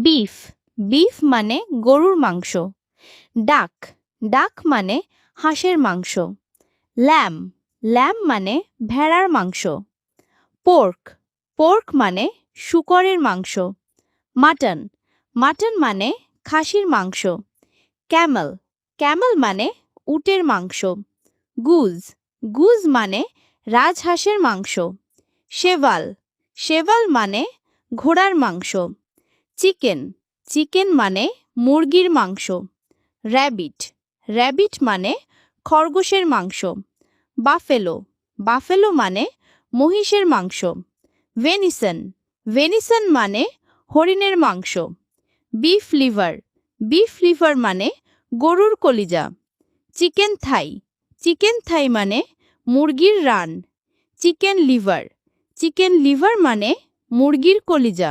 Beef beef মানে গরুর মাংস। ডাক ডাক মানে হাঁসের মাংস। ল্যাম ল্যাম মানে ভেড়ার মাংস। পোর্ক পোর্ক মানে শূকরের মাংস। মাটন মাটন মানে খাসির মাংস। ক্যামেল ক্যামেল মানে উটের মাংস। গুজ গুজ মানে রাজহাঁসের মাংস। শেভাল শেভাল মানে ঘোড়ার মাংস। চিকেন চিকেন মানে মুরগির মাংস। র‍্যাবিট র‍্যাবিট মানে খরগোশের মাংস। বাফেলো বাফেলো মানে মহিষের মাংস। ভেনিসন ভেনিসন মানে হরিণের মাংস। বিফ লিভার মানে গরুর কলিজা। চিকেন থাই মানে মুরগির রান। চিকেন লিভার মানে মুরগির কলিজা।